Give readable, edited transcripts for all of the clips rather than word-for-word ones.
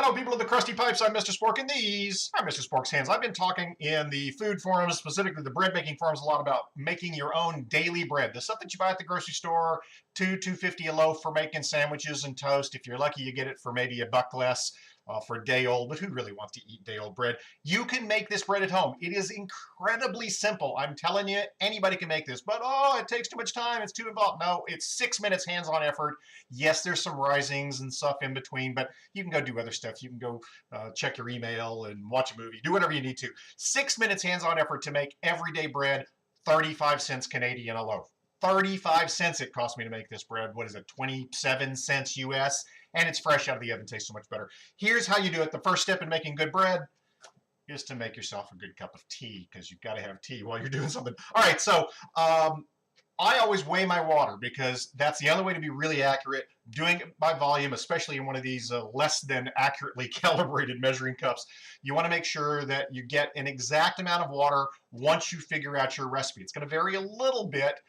Hello, people of the Krusty Pipes. I'm Mr. Spork, and these are Mr. Spork's Hands. I've been talking in the food forums, specifically the bread making forums, a lot about making your own daily bread. The stuff that you buy at the grocery store, $2.50 a loaf for making sandwiches and toast. If you're lucky, you get it for maybe $1 less for day old, but who really wants to eat day old bread? You can make this bread at home. It is incredibly simple. I'm telling you, anybody can make this, but it takes too much time. It's too involved. No, it's 6 minutes hands-on effort. Yes, there's some risings and stuff in between, but you can go do other stuff. You can go check your email and watch a movie, do whatever you need to. 6 minutes hands-on effort to make everyday bread, 35 cents Canadian a loaf. 35 cents it cost me to make this bread. What is it, 27 cents US? And it's fresh out of the oven, tastes so much better. Here's how you do it. The first step in making good bread is to make yourself a good cup of tea, because you've got to have tea while you're doing something. All right, so I always weigh my water, because that's the only way to be really accurate. Doing it by volume, especially in one of these less than accurately calibrated measuring cups, you want to make sure that you get an exact amount of water once you figure out your recipe. It's going to vary a little bit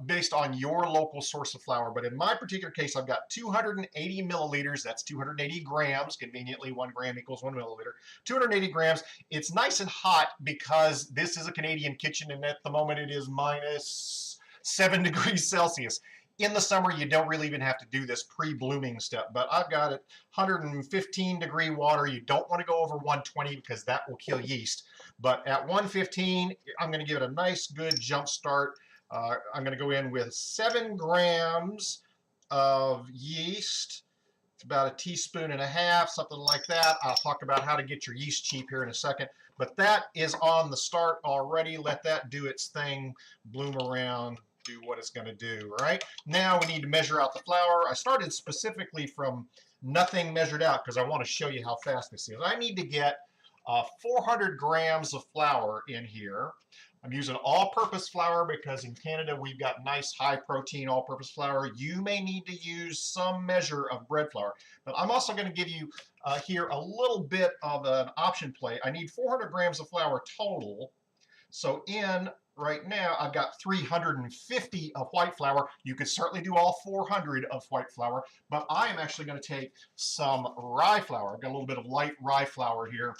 based on your local source of flour, but in my particular case, I've got 280 milliliters. That's 280 grams. Conveniently, 1 gram equals 1 milliliter. 280 grams. It's nice and hot because this is a Canadian kitchen, and at the moment it is minus 7 degrees Celsius. In the summer, you don't really even have to do this pre-blooming step, but I've got it 115 degree water. You don't want to go over 120 because that will kill yeast. But at 115, I'm going to give it a nice, good jump start. I'm going to go in with 7 grams of yeast. It's about 1.5 teaspoons, something like that. I'll talk about how to get your yeast cheap here in a second. But that is on the start already. Let that do its thing, bloom around, do what it's going to do. All right. Now we need to measure out the flour. I started specifically from nothing measured out because I want to show you how fast this is. I need to get 400 grams of flour in here. I'm using all-purpose flour because in Canada we've got nice high-protein all-purpose flour. You may need to use some measure of bread flour, but I'm also going to give you here a little bit of an option play. I need 400 grams of flour total. So right now I've got 350 of white flour. You could certainly do all 400 of white flour, but I am actually going to take some rye flour. I've got a little bit of light rye flour here.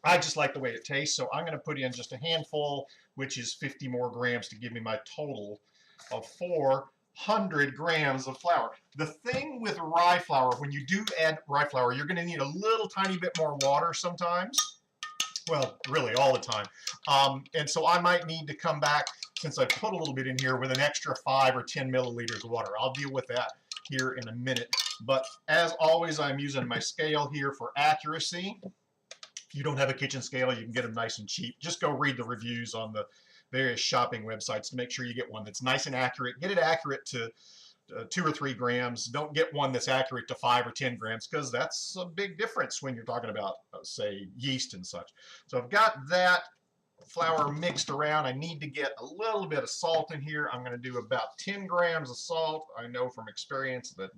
I just like the way it tastes, so I'm going to put in just a handful, which is 50 more grams to give me my total of 400 grams of flour. The thing with rye flour, when you do add rye flour, you're going to need a little tiny bit more water sometimes. Well, really all the time. And so I might need to come back, since I put a little bit in here, with an extra 5 or 10 milliliters of water. I'll deal with that here in a minute. But as always, I'm using my scale here for accuracy. If you don't have a kitchen scale, you can get them nice and cheap. Just go read the reviews on the various shopping websites to make sure you get one that's nice and accurate. Get it accurate to 2 or 3 grams. Don't get one that's accurate to 5 or 10 grams, because that's a big difference when you're talking about, say, yeast and such. So I've got that flour mixed around. I need to get a little bit of salt in here. I'm going to do about 10 grams of salt. I know from experience that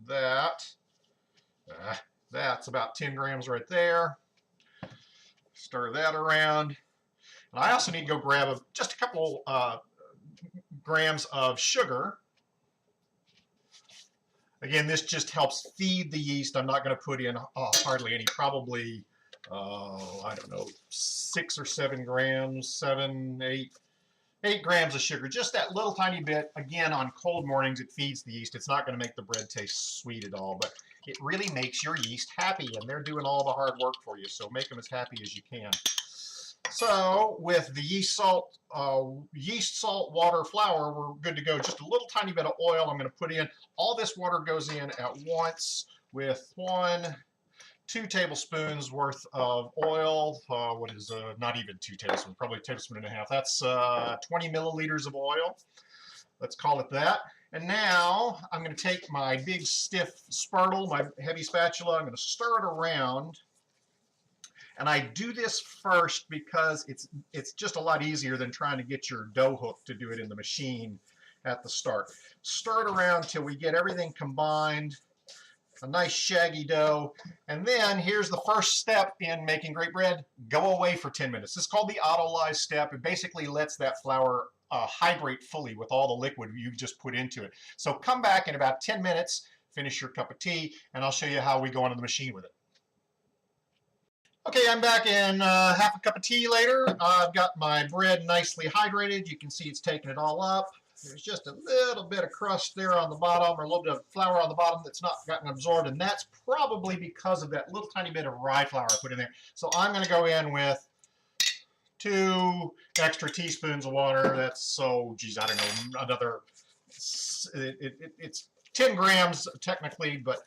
that's about 10 grams right there. Stir that around. And I also need to go grab just a couple grams of sugar. Again, this just helps feed the yeast. I'm not going to put in hardly any, probably, I don't know, 6 or 7 grams, 8 grams of sugar. Just that little tiny bit. Again, on cold mornings, it feeds the yeast. It's not going to make the bread taste sweet at all, but it really makes your yeast happy, and they're doing all the hard work for you, so make them as happy as you can. So with the yeast salt, water, flour, we're good to go. Just a little tiny bit of oil I'm going to put in. All this water goes in at once with 2 tablespoons worth of oil. What is not even 2 tablespoons, probably a tablespoon and a half. That's 20 milliliters of oil. Let's call it that. And now I'm going to take my big stiff spurtle, my heavy spatula. I'm going to stir it around. And I do this first because it's just a lot easier than trying to get your dough hook to do it in the machine at the start. Stir it around till we get everything combined, a nice shaggy dough. And then here's the first step in making great bread. Go away for 10 minutes. This is called the autolyze step. It basically lets that flour hydrate fully with all the liquid you've just put into it. So come back in about 10 minutes, finish your cup of tea, and I'll show you how we go into the machine with it. Okay, I'm back in half a cup of tea later. I've got my bread nicely hydrated. You can see it's taking it all up. There's just a little bit of crust there on the bottom, or a little bit of flour on the bottom that's not gotten absorbed, and that's probably because of that little tiny bit of rye flour I put in there. So I'm going to go in with 2 extra teaspoons of water. That's, so, geez, I don't know, another, it's 10 grams technically, but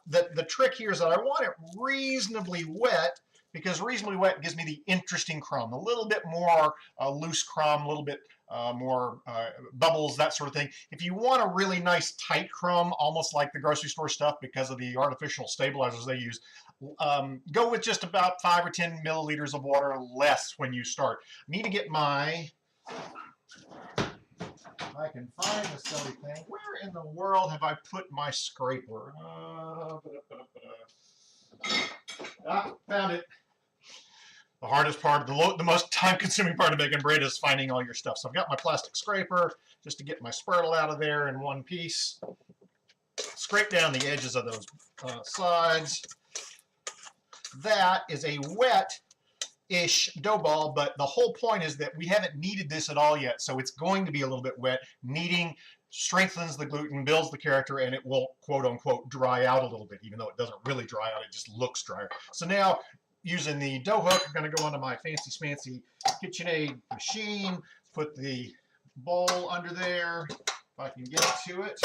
the trick here is that I want it reasonably wet, because reasonably wet gives me the interesting crumb, a little bit more loose crumb, a little bit more bubbles, that sort of thing. If you want a really nice tight crumb, almost like the grocery store stuff because of the artificial stabilizers they use, go with just about 5 or 10 milliliters of water less when you start. I need to get my, if I can find the silly thing. Where in the world have I put my scraper? Found it. The hardest part, the most time-consuming part of making bread is finding all your stuff. So I've got my plastic scraper just to get my spurtle out of there in one piece. Scrape down the edges of those sides. That is a wet-ish dough ball, but the whole point is that we haven't kneaded this at all yet, so it's going to be a little bit wet. Kneading strengthens the gluten, builds the character, and it will, quote-unquote, dry out a little bit, even though it doesn't really dry out, it just looks drier. So now, using the dough hook, I'm going to go onto my fancy KitchenAid machine, put the bowl under there, if I can get to it.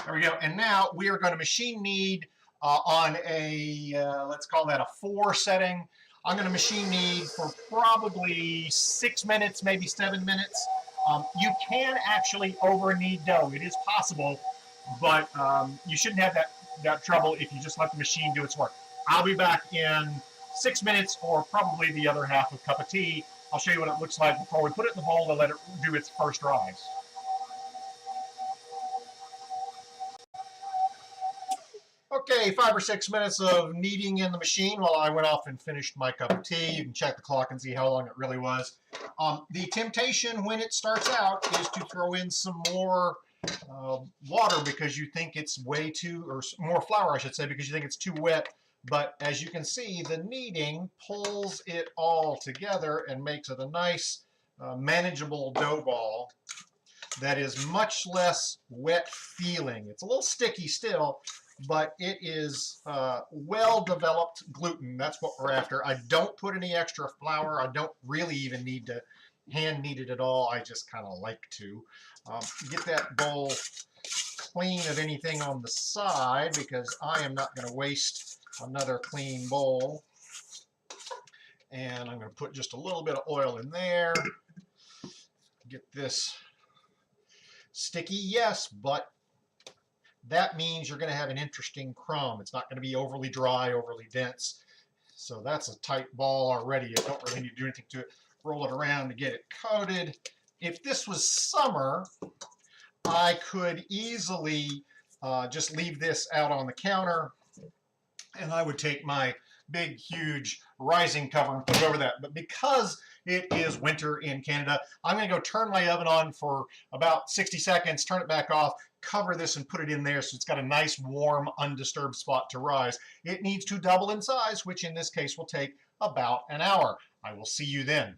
There we go. And now we are going to machine knead on a, let's call that a 4 setting. I'm going to machine knead for probably 6 minutes, maybe 7 minutes. You can actually over knead dough. It is possible, but you shouldn't have that trouble if you just let the machine do its work. I'll be back in 6 minutes, or probably the other half of a cup of tea. I'll show you what it looks like before we put it in the bowl to let it do its first rise. Okay, 5 or 6 minutes of kneading in the machine while I went off and finished my cup of tea. You can check the clock and see how long it really was. The temptation when it starts out is to throw in some more water because you think it's way too, or more flour I should say, because you think it's too wet. But as you can see, the kneading pulls it all together and makes it a nice manageable dough ball that is much less wet feeling. It's a little sticky still, but it is well-developed gluten. That's what we're after. I don't put any extra flour. I don't really even need to hand knead it at all. I just kind of like to. Get that bowl clean of anything on the side because I am not going to waste another clean bowl. And I'm going to put just a little bit of oil in there. Get this sticky, yes, but that means you're going to have an interesting crumb. It's not going to be overly dry, overly dense. So that's a tight ball already. You don't really need to do anything to it. Roll it around to get it coated. If this was summer, I could easily just leave this out on the counter, and I would take my big, huge rising cover and put it over that. But because it is winter in Canada, I'm going to go turn my oven on for about 60 seconds, turn it back off, cover this and put it in there so it's got a nice, warm, undisturbed spot to rise. It needs to double in size, which in this case will take about an hour. I will see you then.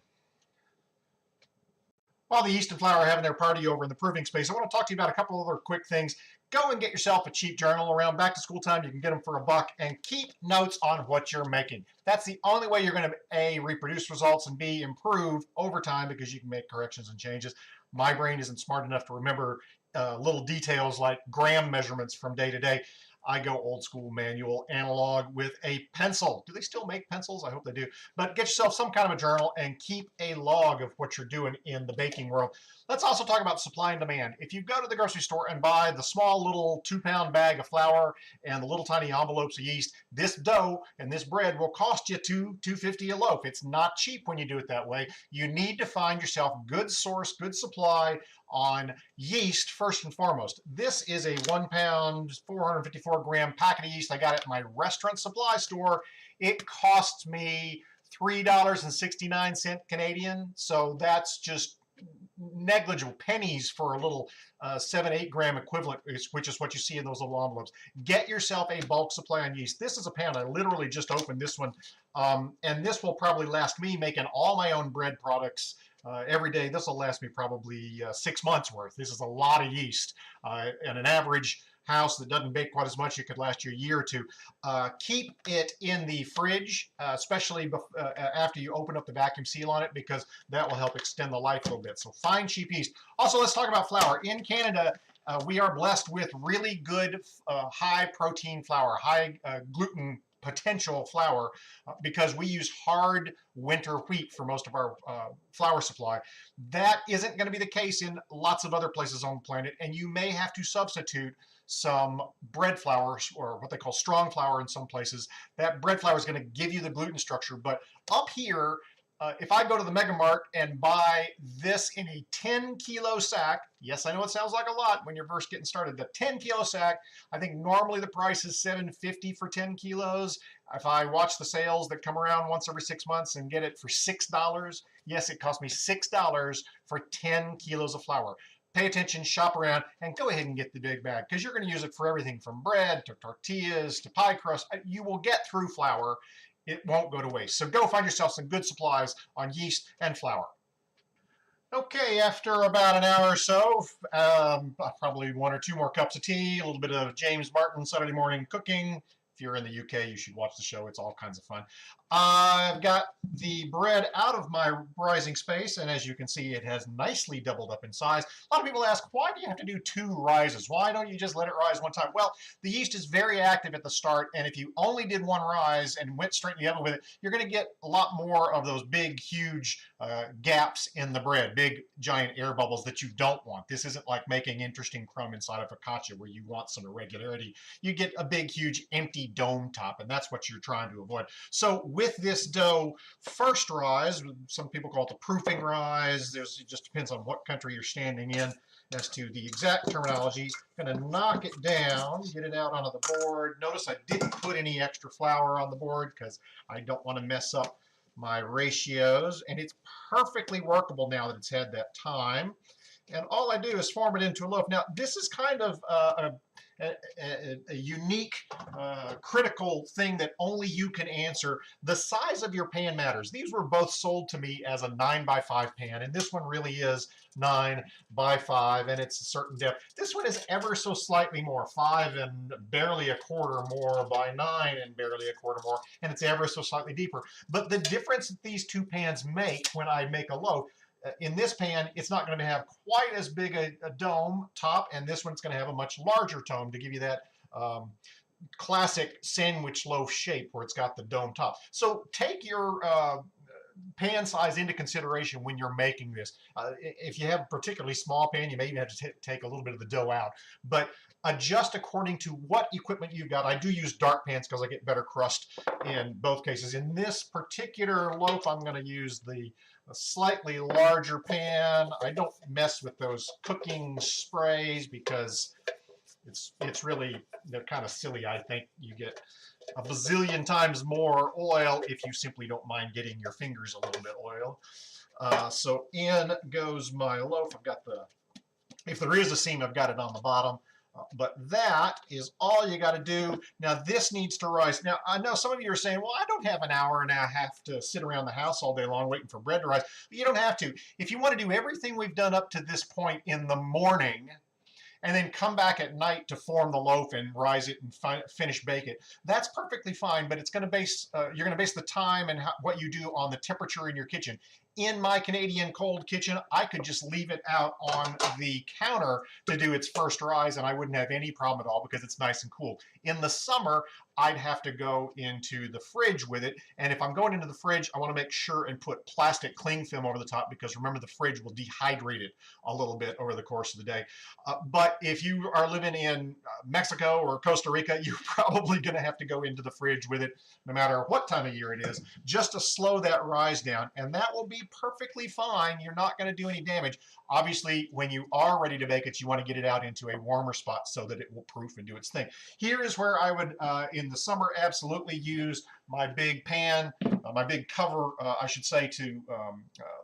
While the yeast and flour are having their party over in the proving space, I want to talk to you about a couple other quick things. Go and get yourself a cheap journal. Around back to school time, you can get them for $1, and keep notes on what you're making. That's the only way you're going to A, reproduce results, and B, improve over time because you can make corrections and changes. My brain isn't smart enough to remember little details like gram measurements from day to day. I go old school manual analog with a pencil. Do they still make pencils? I hope they do. But get yourself some kind of a journal and keep a log of what you're doing in the baking world. Let's also talk about supply and demand. If you go to the grocery store and buy the small little 2-pound bag of flour and the little tiny envelopes of yeast, this dough and this bread will cost you $2.50 a loaf. It's not cheap when you do it that way. You need to find yourself good source, good supply on yeast first and foremost. This is a 1-pound, 454-gram packet of yeast. I got it at my restaurant supply store. It costs me $3.69 Canadian. So that's just negligible pennies for a little 7-8 gram equivalent, which is what you see in those little envelopes. Get yourself a bulk supply on yeast. This is a pan. I literally just opened this one, and this will probably last me making all my own bread products every day. This will last me probably 6 months worth. This is a lot of yeast, and an average house that doesn't bake quite as much, it could last you a year or two. Keep it in the fridge, especially after you open up the vacuum seal on it, because that will help extend the life a little bit. So find cheap yeast. Also, let's talk about flour. In Canada, we are blessed with really good high protein flour, high gluten potential flour, because we use hard winter wheat for most of our flour supply. That isn't going to be the case in lots of other places on the planet, and you may have to substitute some bread flour, or what they call strong flour in some places. That bread flour is going to give you the gluten structure, but up here, if I go to the Mega Mart and buy this in a 10-kilo sack, yes, I know it sounds like a lot when you're first getting started, the 10-kilo sack, I think normally the price is $7.50 for 10 kilos. If I watch the sales that come around once every 6 months and get it for $6, yes, it cost me $6 for 10 kilos of flour. Pay attention, shop around, and go ahead and get the big bag, because you're going to use it for everything from bread to tortillas to pie crust. You will get through flour. It won't go to waste. So go find yourself some good supplies on yeast and flour. Okay, after about an hour or so, probably 1 or 2 more cups of tea, a little bit of James Martin Saturday morning cooking. If you're in the UK, you should watch the show. It's all kinds of fun. I've got the bread out of my rising space, and as you can see, it has nicely doubled up in size. A lot of people ask, why do you have to do 2 rises? Why don't you just let it rise one time? Well, the yeast is very active at the start, and if you only did 1 rise and went straight in the oven with it, you're going to get a lot more of those big, huge gaps in the bread, big, giant air bubbles that you don't want. This isn't like making interesting crumb inside of focaccia where you want some irregularity. You get a big, huge, empty dome top, and that's what you're trying to avoid. So with this dough, first rise, some people call it the proofing rise. It just depends on what country you're standing in as to the exact terminology. I'm going to knock it down, get it out onto the board. Notice I didn't put any extra flour on the board because I don't want to mess up my ratios, and it's perfectly workable now that it's had that time. And all I do is form it into a loaf. Now, this is kind of a unique, critical thing that only you can answer. The size of your pan matters. These were both sold to me as a 9x5 pan, and this one really is 9x5, and it's a certain depth. This one is ever so slightly more, 5 and barely a quarter more by 9 and barely a quarter more, and it's ever so slightly deeper. But the difference that these 2 pans make when I make a loaf, in this pan, it's not going to have quite as big a dome top, and this one's going to have a much larger dome to give you that classic sandwich loaf shape where it's got the dome top. So take your pan size into consideration when you're making this. If you have a particularly small pan, you may even have to take a little bit of the dough out, but adjust according to what equipment you've got. I do use dark pans because I get better crust in both cases. In this particular loaf, I'm going to use a slightly larger pan. I don't mess with those cooking sprays because it's really, they're kind of silly. I think you get a bazillion times more oil if you simply don't mind getting your fingers a little bit oiled. So in goes my loaf. I've got if there is a seam, I've got it on the bottom. But that is all you got to do. Now this needs to rise. Now I know some of you are saying, well, I don't have an hour and a half to sit around the house all day long waiting for bread to rise. But you don't have to. If you want to do everything we've done up to this point in the morning, and then come back at night to form the loaf and rise it and finish bake it, that's perfectly fine. But it's going to you're going to base the time and what you do on the temperature in your kitchen. In my Canadian cold kitchen, I could just leave it out on the counter to do its first rise, and I wouldn't have any problem at all because it's nice and cool. In the summer, I'd have to go into the fridge with it, and if I'm going into the fridge, I want to make sure and put plastic cling film over the top, because remember, the fridge will dehydrate it a little bit over the course of the day. But if you are living in Mexico or Costa Rica, you're probably going to have to go into the fridge with it, no matter what time of year it is, just to slow that rise down, and that will be perfectly fine. You're not going to do any damage. Obviously, when you are ready to bake it, you want to get it out into a warmer spot so that it will proof and do its thing. Here is where I would, in the summer, absolutely use my big pan, my big cover, I should say, to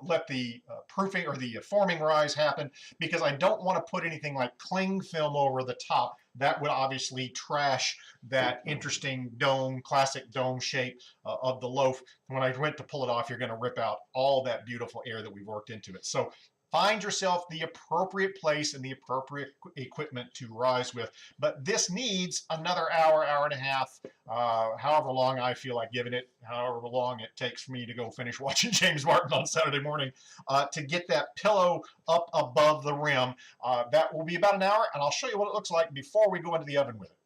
let the proofing or the forming rise happen, because I don't want to put anything like cling film over the top. That would obviously trash that interesting dome, classic dome shape of the loaf. When I went to pull it off, you're going to rip out all that beautiful air that we've worked into it. So find yourself the appropriate place and the appropriate equipment to rise with. But this needs another hour, hour and a half, however long I feel like giving it, however long it takes for me to go finish watching James Martin on Saturday morning, to get that pillow up above the rim. That will be about an hour, and I'll show you what it looks like before we go into the oven with it.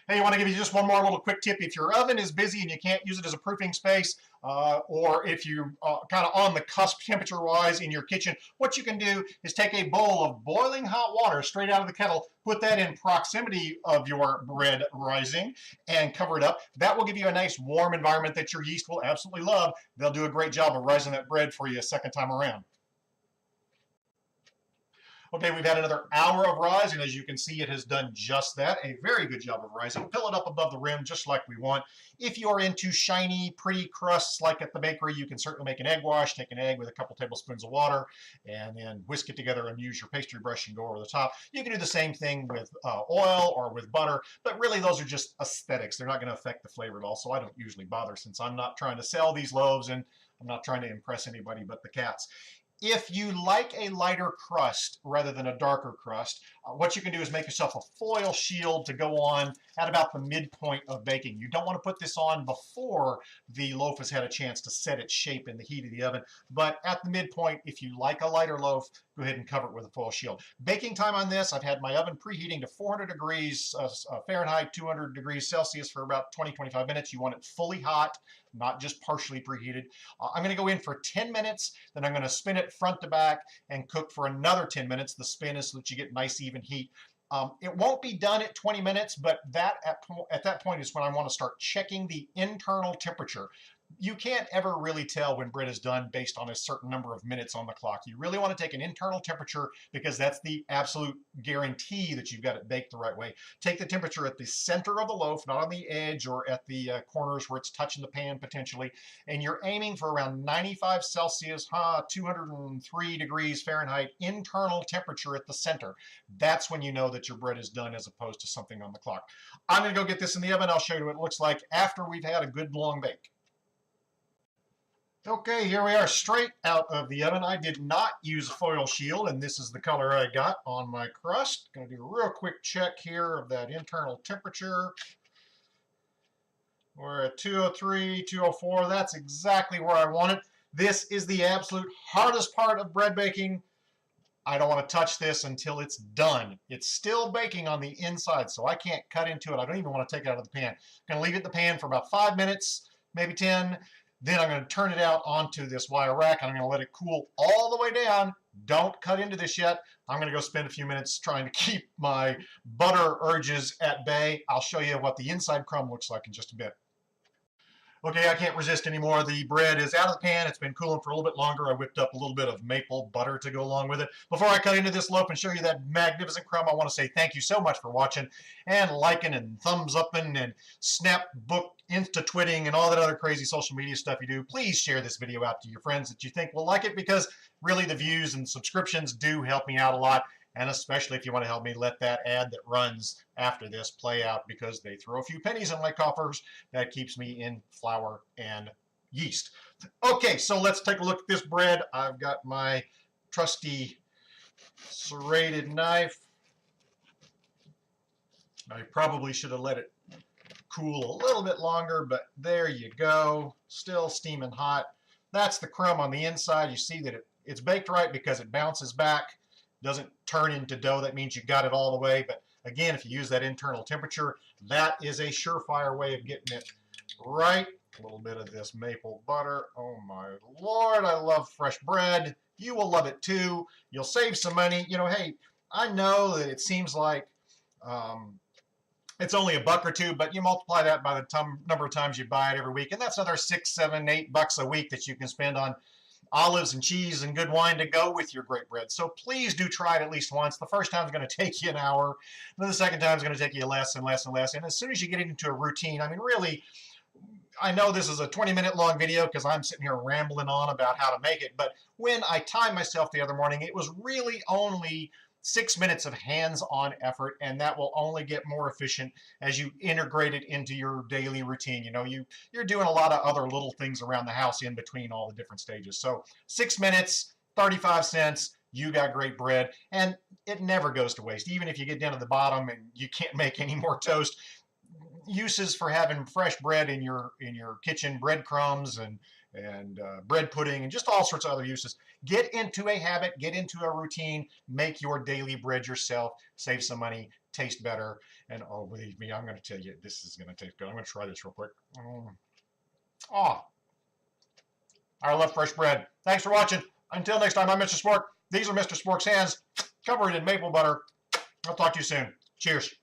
Hey, I want to give you just one more little quick tip. If your oven is busy and you can't use it as a proofing space, or if you're kind of on the cusp temperature-wise in your kitchen, what you can do is take a bowl of boiling hot water straight out of the kettle, put that in proximity of your bread rising, and cover it up. That will give you a nice warm environment that your yeast will absolutely love. They'll do a great job of rising that bread for you a second time around. Okay, we've had another hour of rise, and as you can see, it has done just that. A very good job of rising. Fill it up above the rim just like we want. If you're into shiny, pretty crusts like at the bakery, you can certainly make an egg wash. Take an egg with a couple tablespoons of water and then whisk it together and use your pastry brush and go over the top. You can do the same thing with oil or with butter, but really those are just aesthetics. They're not going to affect the flavor at all, so I don't usually bother, since I'm not trying to sell these loaves and I'm not trying to impress anybody but the cats. If you like a lighter crust rather than a darker crust, what you can do is make yourself a foil shield to go on at about the midpoint of baking. You don't want to put this on before the loaf has had a chance to set its shape in the heat of the oven, but at the midpoint, if you like a lighter loaf, go ahead and cover it with a foil shield. Baking time on this, I've had my oven preheating to 400 degrees Fahrenheit, 200 degrees Celsius for about 20-25 minutes. You want it fully hot, not just partially preheated. I'm going to go in for 10 minutes, then I'm going to spin it front to back and cook for another 10 minutes. The spin is so that you get nice even heat. It won't be done at 20 minutes, but at that point is when I want to start checking the internal temperature. You can't ever really tell when bread is done based on a certain number of minutes on the clock. You really want to take an internal temperature, because that's the absolute guarantee that you've got it baked the right way. Take the temperature at the center of the loaf, not on the edge or at the corners where it's touching the pan potentially, and you're aiming for around 95 Celsius, 203 degrees Fahrenheit internal temperature at the center. That's when you know that your bread is done, as opposed to something on the clock. I'm going to go get this in the oven. I'll show you what it looks like after we've had a good long bake. Okay, here we are, straight out of the oven. I did not use a foil shield, and this is the color I got on my crust. Going to do a real quick check here of that internal temperature. We're at 203, 204. That's exactly where I want it. This is the absolute hardest part of bread baking. I don't want to touch this until it's done. It's still baking on the inside, so I can't cut into it. I don't even want to take it out of the pan. I'm going to leave it in the pan for about 5 minutes, maybe 10. Then I'm going to turn it out onto this wire rack, and I'm going to let it cool all the way down. Don't cut into this yet. I'm going to go spend a few minutes trying to keep my butter urges at bay. I'll show you what the inside crumb looks like in just a bit. Okay, I can't resist anymore. The bread is out of the pan. It's been cooling for a little bit longer. I whipped up a little bit of maple butter to go along with it. Before I cut into this loaf and show you that magnificent crumb, I want to say thank you so much for watching and liking and thumbs upping and snap book insta-twitting and all that other crazy social media stuff you do. Please share this video out to your friends that you think will like it, because really the views and subscriptions do help me out a lot. And especially if you want to help me let that ad that runs after this play out, because they throw a few pennies in my coffers. That keeps me in flour and yeast. Okay, so let's take a look at this bread. I've got my trusty serrated knife. I probably should have let it cool a little bit longer, but there you go. Still steaming hot. That's the crumb on the inside. You see that it's baked right because it bounces back. Doesn't turn into dough. That means you got it all the way. But again, if you use that internal temperature, that is a surefire way of getting it right. A little bit of this maple butter. Oh my Lord, I love fresh bread. You will love it too. You'll save some money. You know, hey, I know that it seems like it's only $1 or $2, but you multiply that by the number of times you buy it every week, and that's another $6, $7, $8 a week that you can spend on olives and cheese and good wine to go with your great bread. So please do try it at least once. The first time is going to take you an hour. Then the second time is going to take you less and less and less. And as soon as you get into a routine, I mean, really, I know this is a 20-minute long video because I'm sitting here rambling on about how to make it, but when I timed myself the other morning, it was really only 6 minutes of hands-on effort, and that will only get more efficient as you integrate it into your daily routine. You know, you're doing a lot of other little things around the house in between all the different stages. So 6 minutes, 35 cents, you got great bread, and it never goes to waste. Even if you get down to the bottom and you can't make any more toast, uses for having fresh bread in your kitchen, breadcrumbs and bread pudding, and just all sorts of other uses. Get into a habit, get into a routine, make your daily bread yourself, save some money, taste better, and oh, believe me, I'm going to tell you, this is going to taste good. I'm going to try this real quick. Oh, I love fresh bread. Thanks for watching. Until next time, I'm Mr. Spork. These are Mr. Spork's hands, covered in maple butter. I'll talk to you soon. Cheers.